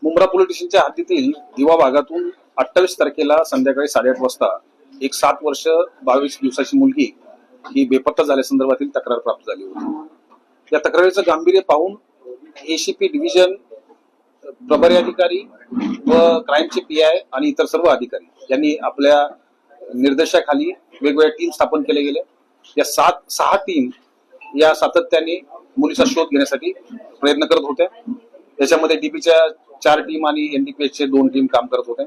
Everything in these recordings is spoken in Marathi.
मुंब्रा पोलीस स्टेशनच्या हद्दीतील दिवा भागातून 28 तारखेला संध्याकाळी 8:30 वाजता एक 7 वर्ष 22 दिवसाची मुलगी ही बेपत्ता झाल्यासंदर्भातील तक्रार प्राप्त झाली होती। या तक्रारीचं गांभीर्य पाहून एसीपी डिव्हिजन, प्रभारी अधिकारी व क्राईमचे पीआय आणि इतर सर्व अधिकारी यांनी आपल्या निर्देशाखाली वेगवेगळ्या टीम स्थापन केले गेले। या 6 टीम या सातत्याने मुलीचा शोध घेण्यासाठी प्रयत्न करत होत्या। त्याच्यामध्ये डीपीच्या 4 टीम आणि एनडीपीएसचे 2 टीम काम करत होत्या।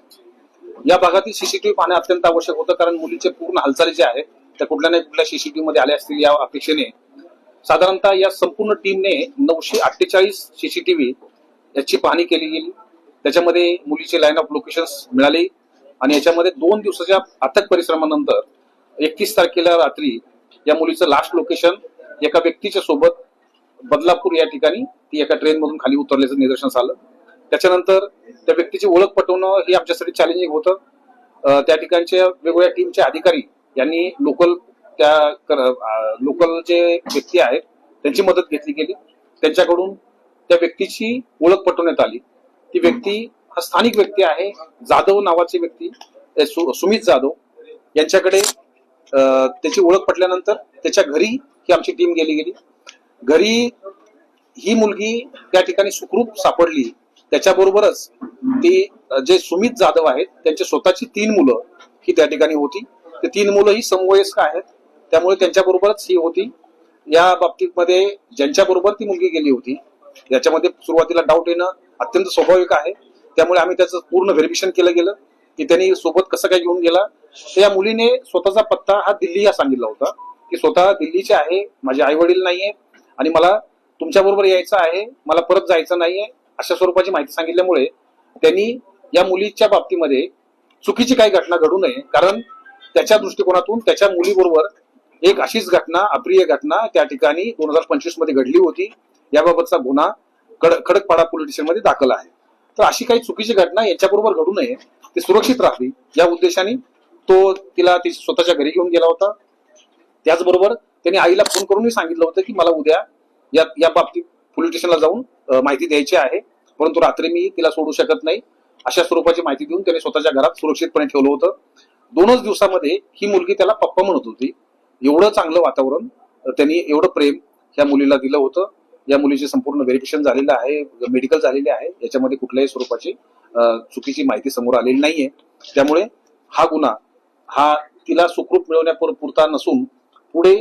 या भागातील सीसीटीव्ही पाहणे अत्यंत आवश्यक होतं, कारण मुलीचे पूर्ण हालचाली जे आहेत त्या कुठल्या ना कुठल्या सीसीटीव्ही मध्ये आल्या असतील या अपेक्षेने साधारणतः या संपूर्ण टीमने 948 सीसीटीव्ही याची पाहणी केली गेली। त्याच्यामध्ये मुलीचे लाईन ऑफ लोकेशन्स मिळाले आणि याच्यामध्ये 2 दिवसाच्या अथक परिश्रमानंतर 31 तारखेला रात्री या मुलीचं लास्ट लोकेशन एका व्यक्तीच्या सोबत बदलापूर या ठिकाणी ती एका ट्रेन मधून खाली उतरल्याचं निदर्शनास आलं। त्याच्यानंतर त्या व्यक्तीची ओळख पटवणं हे आमच्यासाठी चॅलेंजिंग होतं। त्या ठिकाणच्या वेगवेगळ्या टीमचे अधिकारी यांनी लोकल जे व्यक्ती आहेत त्यांची मदत घेतली गेली। त्यांच्याकडून त्या व्यक्तीची ओळख पटवण्यात आली। ती व्यक्ती हा स्थानिक व्यक्ती आहे, जाधव नावाचे व्यक्ती, सुमित जाधव यांच्याकडे त्याची ओळख पटल्यानंतर त्याच्या घरी ही आमची टीम गेली। घरी ही मुलगी त्या ठिकाणी सुखरूप सापडली। त्याच्याबरोबरच ती जे सुमित जाधव आहेत त्यांची स्वतःची 3 मुलं ही त्या ठिकाणी होती। ते 3 मुलं ही समवयस्क आहेत, त्यामुळे त्यांच्याबरोबरच ही होती। या बाबतीमध्ये ज्यांच्याबरोबर ती मुलगी गेली होती याच्यामध्ये सुरुवातीला डाऊट येणं अत्यंत स्वाभाविक आहे। त्यामुळे आम्ही त्याचं पूर्ण व्हेरिफिकेशन केलं गेलं की त्यांनी सोबत कसं काय घेऊन गेला। तर या मुलीने स्वतःचा पत्ता हा दिल्ली हा सांगितला होता की स्वतः दिल्लीचे आहे, माझे आई वडील नाहीये आणि मला तुमच्या बरोबर यायचं आहे, मला परत जायचं नाहीये, अशा स्वरूपाची माहिती सांगितल्यामुळे त्यांनी या मुलीच्या बाबतीमध्ये चुकीची काही घटना घडू नये, कारण त्याच्या दृष्टिकोनातून त्याच्या मुलीबरोबर एक अशीच घटना, अप्रिय घटना त्या ठिकाणी 2025 मध्ये घडली होती। याबाबतचा गुन्हा खडकपाडा पोलीस स्टेशन मध्ये दाखल आहे। तर अशी काही चुकीची घटना यांच्याबरोबर घडू नये, ती सुरक्षित राहावी या उद्देशाने तो तिला स्वतःच्या घरी घेऊन गेला होता। त्याचबरोबर त्यांनी आईला फोन करूनही सांगितलं होतं की मला उद्या या बाबतीत पोलीस स्टेशनला जाऊन माहिती द्यायची आहे, परंतु रात्री मी तिला सोडू शकत नाही, अशा स्वरूपाची माहिती देऊन त्याने स्वतःच्या घरात सुरक्षितपणे ठेवलं होतं। 2च दिवसामध्ये ही मुलगी त्याला पप्पा म्हणत होती। एवढं चांगलं वातावरण, त्यांनी एवढं प्रेम ह्या मुलीला दिलं होतं। या मुलीचे संपूर्ण व्हेरिफिकेशन झालेलं आहे, मेडिकल झालेले आहे, याच्यामध्ये कुठल्याही स्वरूपाची चुकीची माहिती समोर आलेली नाहीये। त्यामुळे हा गुन्हा हा तिला सुखरूप मिळवण्यापुरता नसून पुढे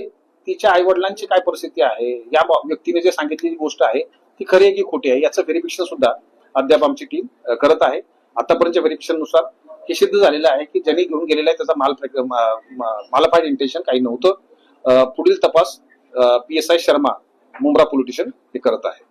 तिच्या आई वडिलांची काय परिस्थिती आहे, या व्यक्तीने जे सांगितलेली गोष्ट आहे ती खरी आहे की खोटी आहे याचं व्हेरिफिकेशन सुद्धा अद्याप आमची टीम करत आहे। आतापर्यंतच्या व्हेरिफिकेशन नुसार हे सिद्ध झालेलं आहे की ज्यांनी घेऊन गेलेला आहे त्याचा मालफाईड इंटेन्शन काही नव्हतं। पुढील तपास PSI Sharma Mumbra police station हे करत आहे।